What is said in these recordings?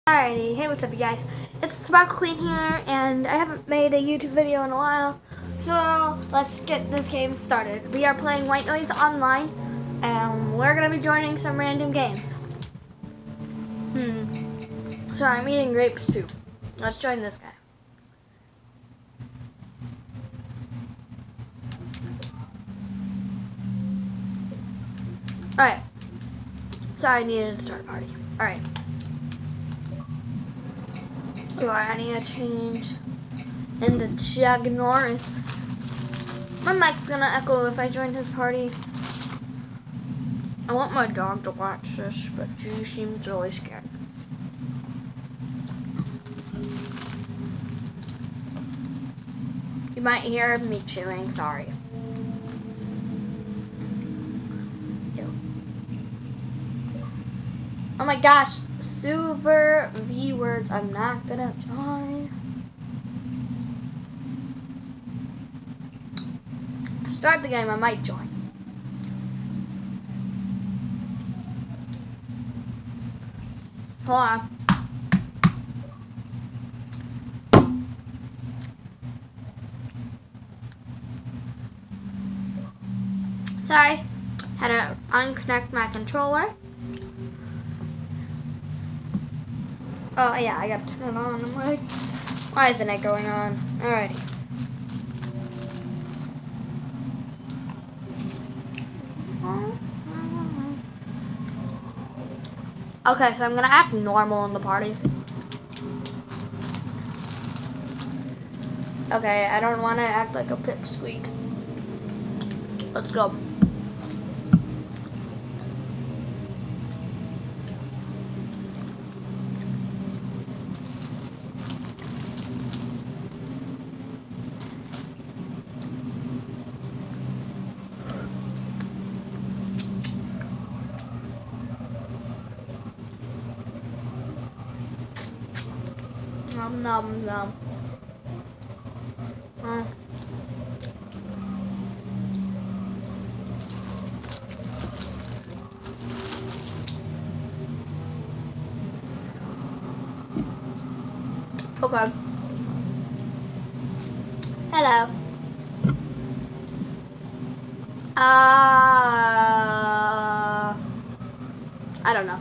Alrighty, hey, what's up, you guys? It's Sparkle Queen here, and I haven't made a YouTube video in a while, so let's get this game started. We are playing White Noise Online, and we're gonna be joining some random games. Sorry, I'm eating grapes too. Let's join this guy. Alright. Sorry, I needed to start a party. Alright. Alright, I need to change into Chuck Norris. My mic's gonna echo if I join his party. I want my dog to watch this, but she seems really scared. You might hear me chewing, sorry. Oh my gosh, super V-words, I'm not gonna join. Start the game, I might join. Hold on. Sorry, had to unconnect my controller. Oh yeah, I gotta turn it on. I'm like, why isn't it going on? Alrighty. Okay, so I'm gonna act normal in the party. Okay, I don't want to act like a pipsqueak. Let's go. Nom nom nom. Okay. Hello. I don't know.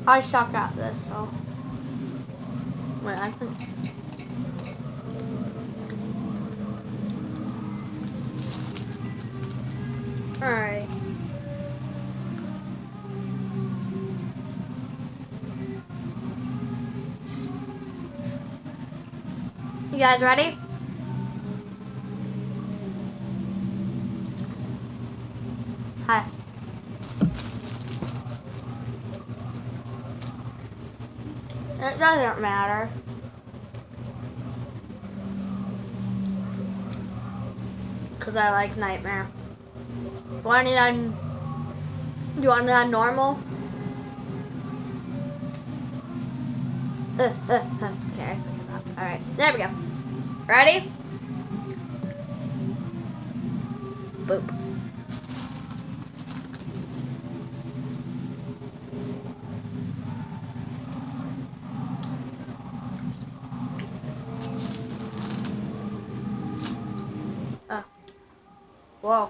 I suck at this, so. Wait, I think. Alright. You guys ready? Hi. It doesn't matter. Because I like Nightmare. Do you want it on normal? Okay, I suck at that. Alright, there we go. Ready? Boop. Whoa.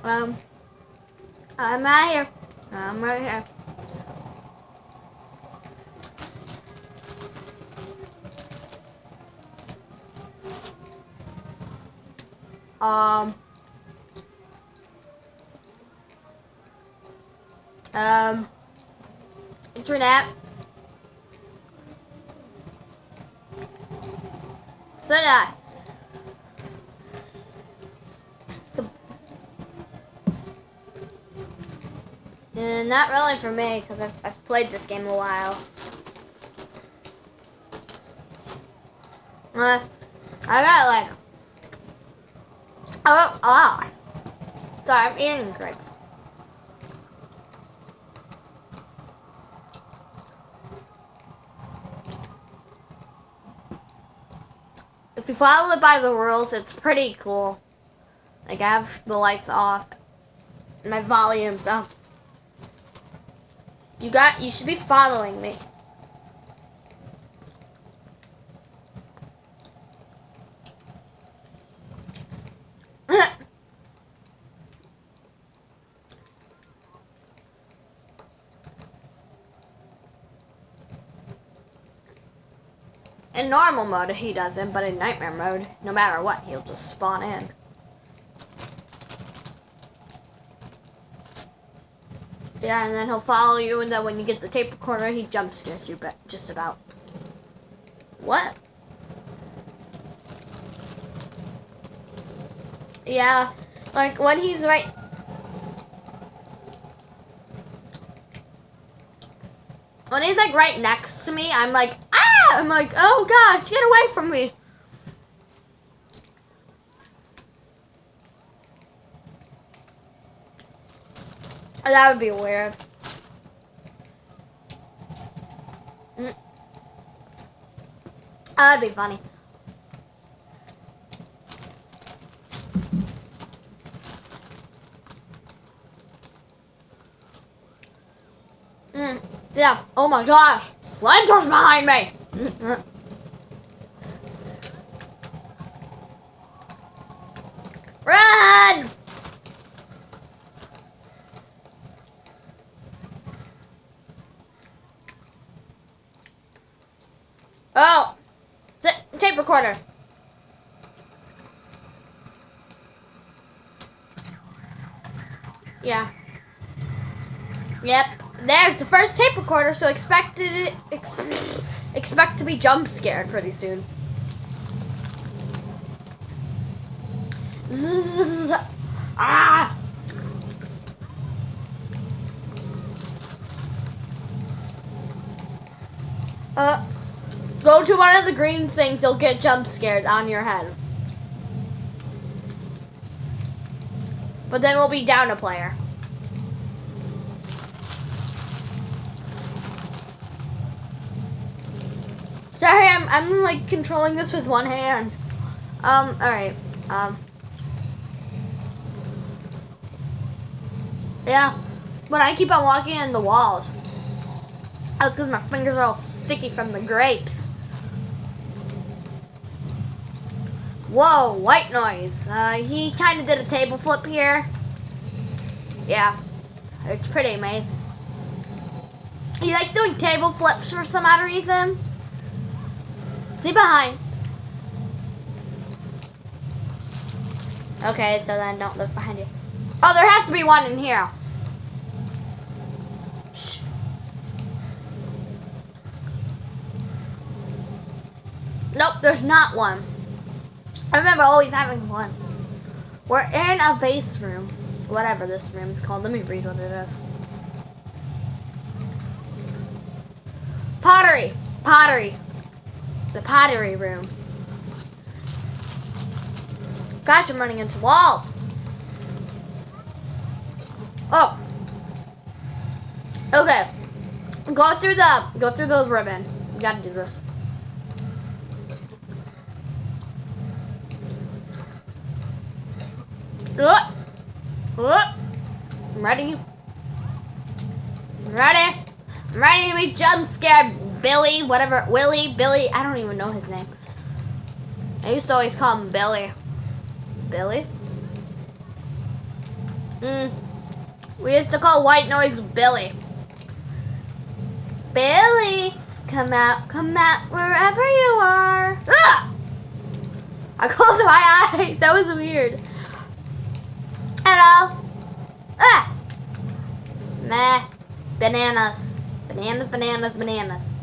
I'm right here. I'm right here. Internet. So did I. So, not really for me, because I've played this game a while. I got like, sorry, I'm eating grapes. If you follow it by the rules, it's pretty cool. Like, I have the lights off. My volume's up. You should be following me. In normal mode, he doesn't, but in nightmare mode, no matter what, he'll just spawn in. Yeah, and then he'll follow you, and then when you get the tape recorder, he jump scares you, but just about. What? Yeah, like when he's right... When he's like right next to me, I'm like, ah! I'm like, oh gosh, get away from me. That would be weird. That'd be funny. Yeah. Oh my gosh. Slender's behind me. Run! Oh. Tape recorder. Yeah. Yep. There's the first tape recorder, so expect to be jump scared pretty soon. Ah! Go to one of the green things, you'll get jump scared on your head. But then we'll be down a player. Sorry, I'm like controlling this with one hand. Alright. Yeah. But I keep on walking in the walls. That's because my fingers are all sticky from the grapes. Whoa, white noise. He kind of did a table flip here. Yeah. It's pretty amazing. He likes doing table flips for some odd reason. See behind. Okay, so then don't look behind you. Oh, there has to be one in here. Shh. Nope, there's not one. I remember always having one. We're in a vase room. Whatever this room is called. Let me read what it is. Pottery. Pottery. The pottery room. Gosh, I'm running into walls. Oh. Okay. Go through the ribbon. You gotta do this. I'm ready. I'm ready. I'm ready to be jump scared, Billy. Whatever. Willie, Billy. I don't even know his name. I used to always call him Billy. Billy? We used to call white noise Billy. Billy, come out wherever you are. Ah! I closed my eyes. That was weird. Hello. Ah. Meh. Bananas. Bananas, bananas, bananas.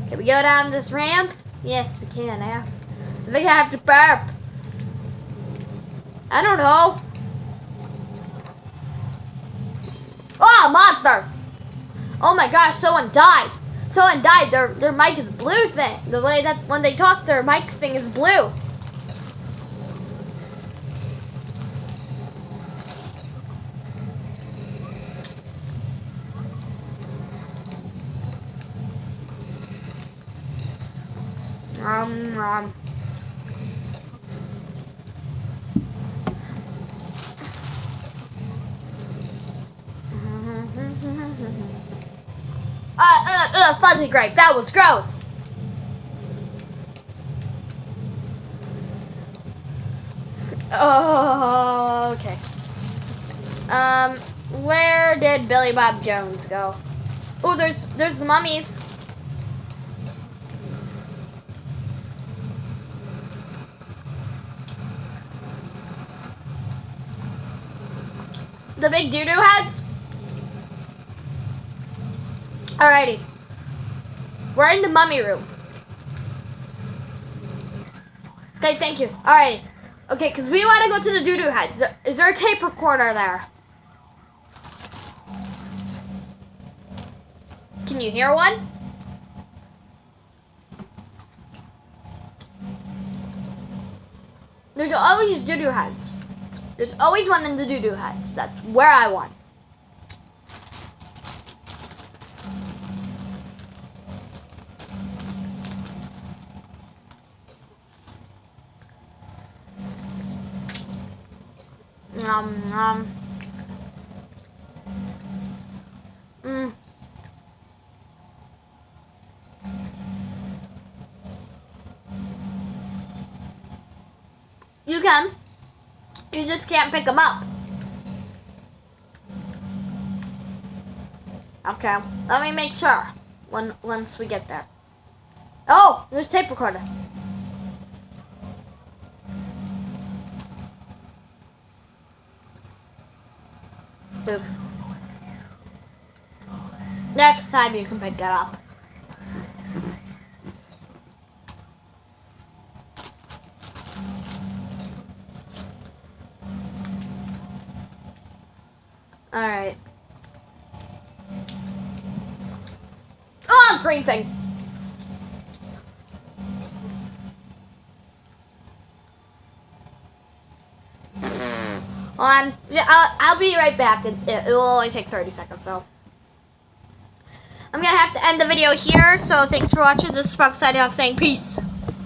Can we go down this ramp? Yes, we can. I think I have to burp. I don't know. Oh, monster. Oh my gosh, someone died. Someone died. Their mic is blue thing. The way that when they talk, their mic thing is blue. Fuzzy grape. That was gross. Oh, okay. Where did Billy Bob Jones go? Oh, there's the mummies. The big doo-doo heads? Alrighty. We're in the mummy room. Okay, thank you. Alrighty. Okay, because we want to go to the doo-doo heads. Is there a tape recorder there? Can you hear one? There's always doo-doo heads. There's always one in the doo-doo heads. That's where I want. You can. You just can't pick them up. Okay, let me make sure once we get there. Oh, there's a tape recorder. Boop. Next time you can pick it up. Alright. Oh, green thing. On. I'll be right back. It will only take 30 seconds, so. I'm gonna have to end the video here, so thanks for watching. This is Spark signing off saying peace.